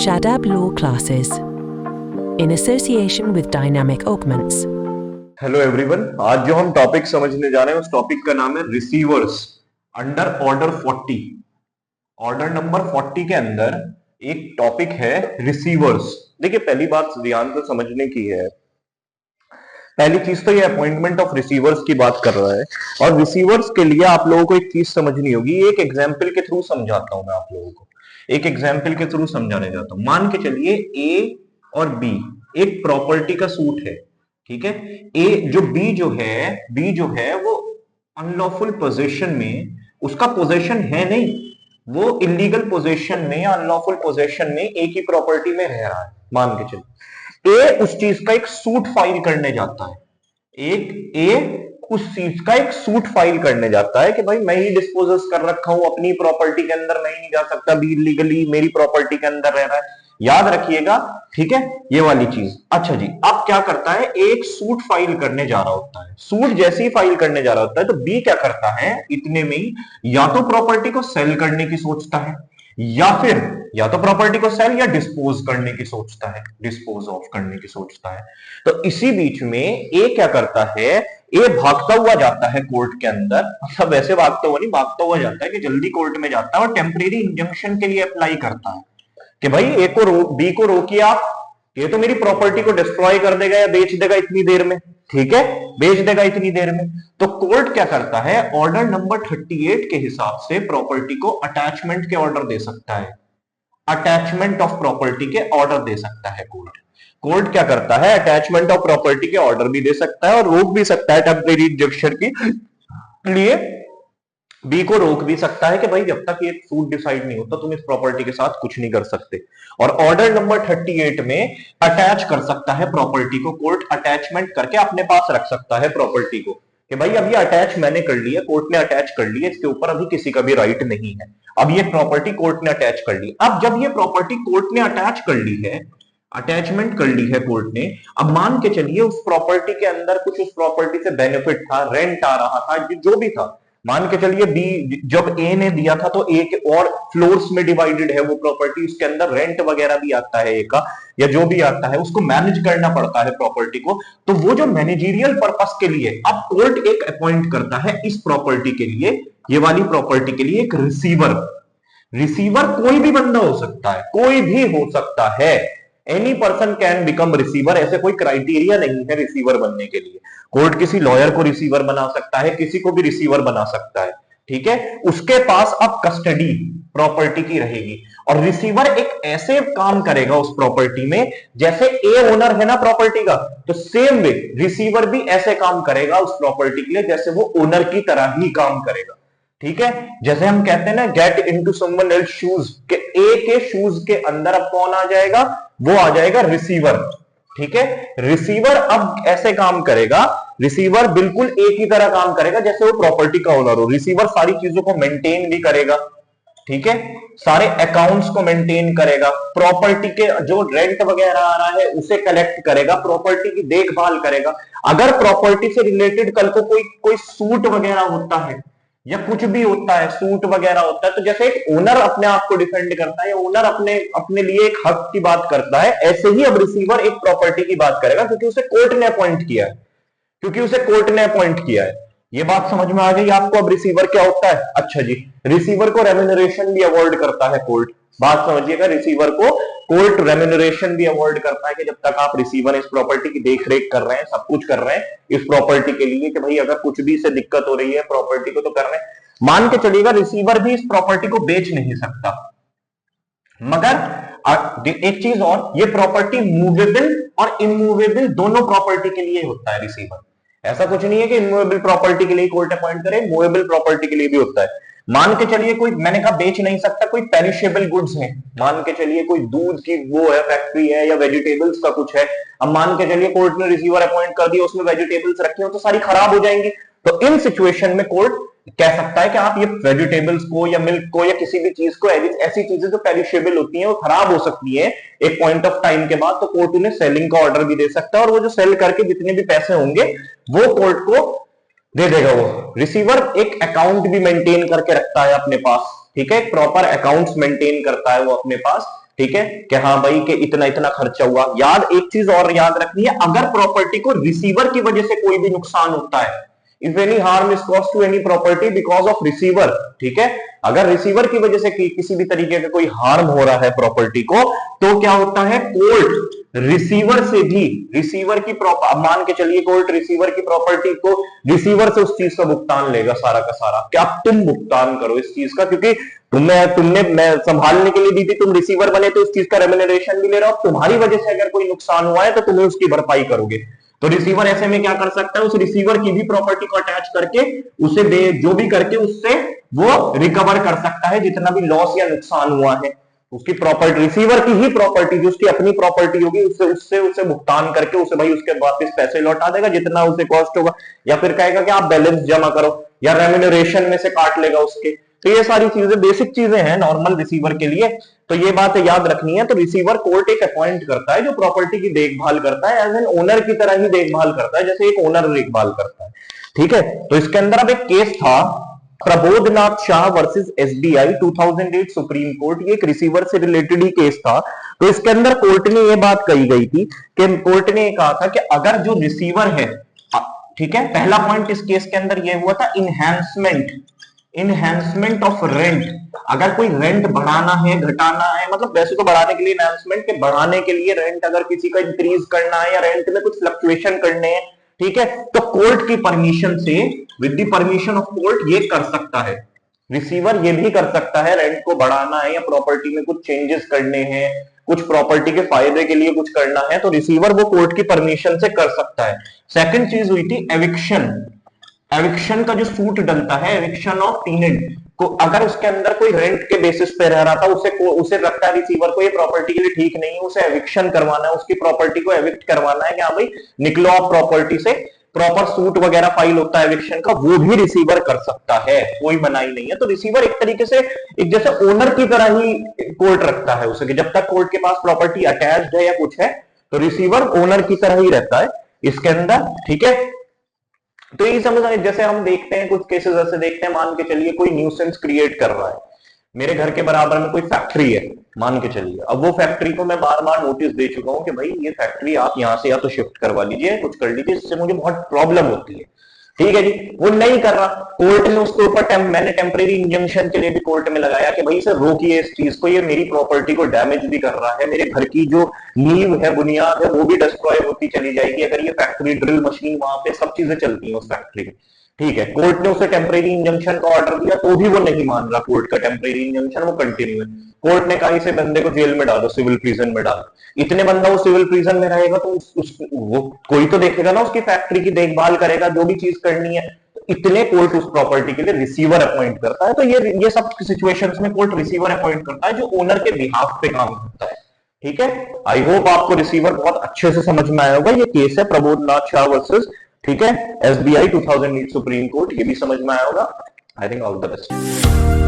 Shadab Law Classes in association with Dynamic Augments. Hello everyone, आज जो हम topic समझने जा रहे हैं उस टॉपिक का नाम है receivers under order 40। Order number 40 के अंदर एक टॉपिक है रिसीवर्स। देखिए, पहली बात ध्यान से समझने की है। पहली चीज तो ये अपॉइंटमेंट ऑफ रिसीवर्स की बात कर रहा है, और रिसीवर्स के लिए आप लोगों को एक चीज समझनी होगी। एक एग्जाम्पल के थ्रू समझाता हूं मैं आप लोगों को, एक एग्जाम्पल के थ्रू समझाने जाता हूं। मान के चलिए ए और बी एक प्रॉपर्टी का सूट है, ठीक है। बी जो है वो अनलॉफुल पोजेशन में, उसका पोजेशन है नहीं, वो इलीगल पोजेशन में या अनलॉफुल पोजेशन में एक ही प्रॉपर्टी में रह रहा है। मान के चलिए ए उस चीज का एक सूट फाइल करने जाता है, उस चीज का एक सूट फाइल करने जाता है कि भाई मैं ही डिस्पोजेस कर रखा हूं अपनी प्रॉपर्टी के अंदर, मैं ही नहीं जा सकता, बी इलीगली मेरी प्रॉपर्टी के अंदर रह रहा है। याद रखिएगा, ठीक है, ये वाली चीज। अच्छा जी, अब क्या करता है, एक सूट फाइल करने जा रहा होता है। सूट जैसे ही फाइल करने जा रहा होता है तो बी क्या करता है, इतने में ही या तो प्रॉपर्टी को सेल करने की सोचता है, या तो प्रॉपर्टी को सेल या डिस्पोज करने की सोचता है, डिस्पोज ऑफ करने की सोचता है। तो इसी बीच में ए क्या करता है, ए भागता हुआ जाता है कोर्ट के अंदर। मतलब वैसे भागता हुआ नहीं, भागता हुआ जाता है कि जल्दी कोर्ट में जाता है और टेम्परेरी इंजंक्शन के लिए अप्लाई करता है कि भाई ए को बी को रोकिए आप, ये तो मेरी प्रॉपर्टी को डिस्ट्रॉय कर देगा या बेच देगा इतनी देर में, ठीक है, बेच देगा इतनी देर में। तो कोर्ट क्या करता है, ऑर्डर नंबर 38 के हिसाब से प्रॉपर्टी को अटैचमेंट के ऑर्डर दे सकता है, अटैचमेंट ऑफ प्रॉपर्टी के ऑर्डर दे सकता है कोर्ट। कोर्ट क्या करता है, अटैचमेंट ऑफ प्रॉपर्टी के ऑर्डर भी दे सकता है और रोक भी सकता है टेम्परेरी इंजंक्शन के लिए। बी को रोक भी सकता है कि भाई जब तक ये सूट डिसाइड नहीं होता तुम इस प्रॉपर्टी के साथ कुछ नहीं कर सकते। और ऑर्डर नंबर 38 में अटैच कर सकता है प्रॉपर्टी को, कोर्ट अटैचमेंट करके अपने पास रख सकता है प्रॉपर्टी को कि भाई अब ये अटैच मैंने कर लिया, कोर्ट ने अटैच कर लिया, इसके ऊपर अभी किसी का भी राइट नहीं है। अब ये प्रॉपर्टी कोर्ट ने अटैच कर ली। अब जब ये प्रॉपर्टी कोर्ट ने अटैच कर ली है, अटैचमेंट कर ली है कोर्ट ने, अब मान के चलिए उस प्रॉपर्टी के अंदर कुछ उस प्रॉपर्टी से बेनिफिट था, रेंट आ रहा था, जो भी था। मान के चलिए बी जब ए ने दिया था तो ए के और फ्लोर्स में डिवाइडेड है वो प्रॉपर्टी, उसके अंदर रेंट वगैरह भी आता है ए का, या जो भी आता है उसको मैनेज करना पड़ता है प्रॉपर्टी को। तो वो जो मैनेजरियल पर्पस के लिए अब कोर्ट एक अपॉइंट करता है इस प्रॉपर्टी के लिए, ये वाली प्रॉपर्टी के लिए एक रिसीवर। रिसीवर कोई भी बंदा हो सकता है, कोई भी हो सकता है, any person can become receiver. ऐसे कोई क्राइटेरिया नहीं है रिसीवर बनने के लिए। कोर्ट किसी लॉयर को रिसीवर बना सकता है, किसी को भी रिसीवर बना सकता है, ठीक है। उसके पास अब कस्टडी प्रॉपर्टी की रहेगी, और रिसीवर एक ऐसे काम करेगा उस प्रॉपर्टी में जैसे ए ओनर है ना प्रॉपर्टी का, तो सेम वे रिसीवर भी ऐसे काम करेगा उस प्रॉपर्टी के लिए जैसे वो ओनर की तरह ही काम करेगा, ठीक है। जैसे हम कहते हैं ना, get into someone else shoes, के ए के शूज के अंदर अब कौन आ जाएगा, वो आ जाएगा रिसीवर, ठीक है। रिसीवर अब ऐसे काम करेगा, रिसीवर बिल्कुल एक ही तरह काम करेगा जैसे वो प्रॉपर्टी का ओनर हो। रिसीवर सारी चीजों को मेंटेन भी करेगा, ठीक है, सारे अकाउंट्स को मेंटेन करेगा, प्रॉपर्टी के जो रेंट वगैरह आ रहा है उसे कलेक्ट करेगा, प्रॉपर्टी की देखभाल करेगा। अगर प्रॉपर्टी से रिलेटेड कल को कोई सूट वगैरह होता है या कुछ भी होता है, सूट वगैरह होता है, तो जैसे एक ओनर अपने आप को डिफेंड करता है या ओनर अपने अपने लिए एक हक की बात करता है, ऐसे ही अब रिसीवर एक प्रॉपर्टी की बात करेगा क्योंकि उसे कोर्ट ने अपॉइंट किया है, क्योंकि उसे कोर्ट ने अपॉइंट किया है। ये बात समझ में आ गई आपको। अब रिसीवर क्या होता है, अच्छा जी, रिसीवर को रेम्यूनरेशन भी अवॉइड करता है कोर्ट। बात समझिएगा, रिसीवर को कोर्ट रेम्यूनरेशन भी अवॉइड करता है कि जब तक आप रिसीवर इस प्रॉपर्टी की देख रेख कर रहे हैं, सब कुछ कर रहे हैं इस प्रॉपर्टी के लिए कि भाई अगर कुछ भी से दिक्कत हो रही है प्रॉपर्टी को तो कर रहे हैं। मान के चलिएगा रिसीवर भी इस प्रॉपर्टी को बेच नहीं सकता, मगर एक चीज और, ये प्रॉपर्टी मूवेबल और इमूवेबल दोनों प्रॉपर्टी के लिए होता है रिसीवर। ऐसा कुछ नहीं है कि इमूवेबल प्रॉपर्टी के लिए कोर्ट अपॉइंट करे, मूवेबल प्रॉपर्टी के लिए भी होता है। मान के चलिए कोई, मैंने कहा बेच नहीं सकता, कोई पेरिशेबल गुड्स है, मान के चलिए कोई दूध की वो है फैक्ट्री है या वेजिटेबल्स का कुछ है। अब मान के चलिए कोर्ट ने रिसीवर अपॉइंट कर दिया, उसमें वेजिटेबल्स रखी हो तो सारी खराब हो जाएंगी। तो इन सिचुएशन में कोर्ट कह सकता है कि आप ये वेजिटेबल्स को या मिल्क को या किसी भी चीज को, ऐसी चीजें जो पेरिशेबल होती हैं वो खराब हो सकती है एक पॉइंट ऑफ टाइम के बाद, तो कोर्ट उन्हें सेलिंग का ऑर्डर भी दे सकता है और वो जो सेल करके जितने भी पैसे होंगे वो कोर्ट को दे देगा। वो रिसीवर एक अकाउंट भी मेंटेन करके रखता है अपने पास, ठीक है, प्रॉपर अकाउंट्स मेंटेन करता है वो अपने पास, ठीक है, कि हाँ भाई कि इतना इतना खर्चा हुआ। याद एक चीज और याद रखनी है, अगर प्रॉपर्टी को रिसीवर की वजह से कोई भी नुकसान होता है, if any harm is cause to any property because of receiver, ठीक है, अगर रिसीवर की वजह से किसी भी तरीके का कोई हार्म हो रहा है प्रॉपर्टी को, तो क्या होता है, कोर्ट रिसीवर से भी, रिसीवर की मान के चलिए कोर्ट रिसीवर की प्रॉपर्टी को, रिसीवर से उस चीज का भुगतान लेगा सारा का सारा, क्या तुम भुगतान करो इस चीज का, क्योंकि तुमने मैं संभालने के लिए दी थी, तुम रिसीवर बने तो उस चीज का रेम्यूनरेशन भी ले रहे हो, तुम्हारी वजह से अगर कोई नुकसान हुआ है तो तुम्हें उसकी भरपाई करोगे। तो रिसीवर ऐसे में क्या कर सकता है, उस रिसीवर की भी प्रॉपर्टी को अटैच करके उसे जो भी करके उससे वो रिकवर कर सकता है जितना भी लॉस या नुकसान हुआ है, उसकी प्रॉपर्टी, रिसीवर की ही प्रॉपर्टी जो उसकी अपनी प्रॉपर्टी होगी उससे उससे उसे भुगतान करके उसे भाई उसके वापस पैसे लौटा देगा जितना उसे कॉस्ट होगा, या फिर कहेगा कि आप बैलेंस जमा करो, या रेम्यूनरेशन में से काट लेगा उसके। तो ये सारी चीजें बेसिक चीजें हैं नॉर्मल रिसीवर के लिए, तो ये बात याद रखनी है। तो रिसीवर कोर्ट एक अपॉइंट करता है जो प्रॉपर्टी की देखभाल करता है, एज एन ओनर की तरह ही देखभाल करता है जैसे एक ओनर देखभाल करता है, ठीक है। तो इसके अंदर अब एक केस था Prabodhnath Shah versus SBI 2008 supreme court, ये एक रिसीवर से रिलेटेड ही केस था। तो इसके अंदर कोर्ट ने ये बात कही गई थी कि कोर्ट ने कहा था कि अगर जो रिसीवर है, ठीक है, पहला पॉइंट इस केस के अंदर यह हुआ था इनहैंसमेंट ऑफ रेंट, अगर कोई रेंट बढ़ाना है घटाना है, मतलब वैसे तो बढ़ाने के लिए इनहैंसमेंट के बढ़ाने के लिए रेंट अगर किसी का इंक्रीज करना है या रेंट में कुछ फ्लक्चुएशन करने हैं, ठीक है, तो कोर्ट की परमिशन से, with the permission of court ये कर सकता है, रिसीवर ये भी कर सकता है, रेंट को बढ़ाना है या प्रॉपर्टी में कुछ चेंजेस करने हैं, कुछ प्रॉपर्टी के फायदे के लिए कुछ करना है, तो रिसीवर वो कोर्ट की परमिशन से कर सकता है। सेकंड चीज हुई थी एविक्शन, एविक्शन का जो सूट डलता है, एविक्शन ऑफ टेनेंट को, अगर उसके अंदर कोई रेंट के बेसिस पे रह रहा था, उसे लगता है रिसीवर को ये प्रॉपर्टी के लिए ठीक नहीं है, उसे एविक्शन करवाना है, उसकी प्रॉपर्टी को एविक्ट करवाना है कि हाँ भाई निकलो आप प्रॉपर्टी से, प्रॉपर सूट वगैरह फाइल होता है एविक्शन का, वो भी रिसीवर कर सकता है, कोई मनाही नहीं है। तो रिसीवर एक तरीके से एक जैसे ओनर की तरह ही कोर्ट रखता है उसे, कि जब तक कोर्ट के पास प्रॉपर्टी अटैच्ड है या कुछ है तो रिसीवर ओनर की तरह ही रहता है इसके अंदर, ठीक है। तो ये समझ आए, जैसे हम देखते हैं कुछ केसेस ऐसे देखते हैं, मान के चलिए कोई न्यूसेंस क्रिएट कर रहा है, मेरे घर के बराबर में कोई फैक्ट्री है मान के चलिए, अब वो फैक्ट्री को मैं बार बार नोटिस दे चुका हूं कि भाई ये फैक्ट्री आप यहां से या तो शिफ्ट करवा लीजिए, कुछ कर लीजिए, इससे मुझे बहुत प्रॉब्लम होती है, ठीक है जी, वो नहीं कर रहा, कोर्ट ने उसके ऊपर मैंने टेम्परेरी इंजंक्शन के लिए भी कोर्ट में लगाया कि भाई इसे रोकिए इस चीज को, ये मेरी प्रॉपर्टी को डैमेज भी कर रहा है, मेरे घर की जो नींव है, बुनियाद है, वो भी डिस्ट्रॉय होती चली जाएगी अगर ये फैक्ट्री, ड्रिल मशीन वहां पे सब चीजें चलती हैं उस फैक्ट्री में, ठीक है। कोर्ट ने उसे टेम्परेरी इंजंक्शन का ऑर्डर दिया तो भी वो नहीं मान रहा, कोर्ट का टेम्परेरी इंजंक्शन वो कंटिन्यू है, कोर्ट ने कहा इसे बंदे को जेल में डालो, सिविल प्रिजन में डालो, इतने बंदा वो सिविल प्रिजन में रहेगा तो वो कोई तो देखेगा ना, उसकी फैक्ट्री की देखभाल करेगा, जो भी चीज करनी है, तो इतने कोर्ट उस प्रॉपर्टी के लिए रिसीवर अपॉइंट करता है। तो ये सब सिचुएशंस में कोर्ट रिसीवर अपॉइंट करता है जो ओनर के बिहाफ पे काम करता है, ठीक है। आई होप आपको रिसीवर बहुत अच्छे से समझ में आया होगा। ये केस है प्रबोधनाथ शाह वर्सेस, ठीक है, एसबीआई 2008 सुप्रीम कोर्ट, ये भी समझ में आया होगा। I think all the best.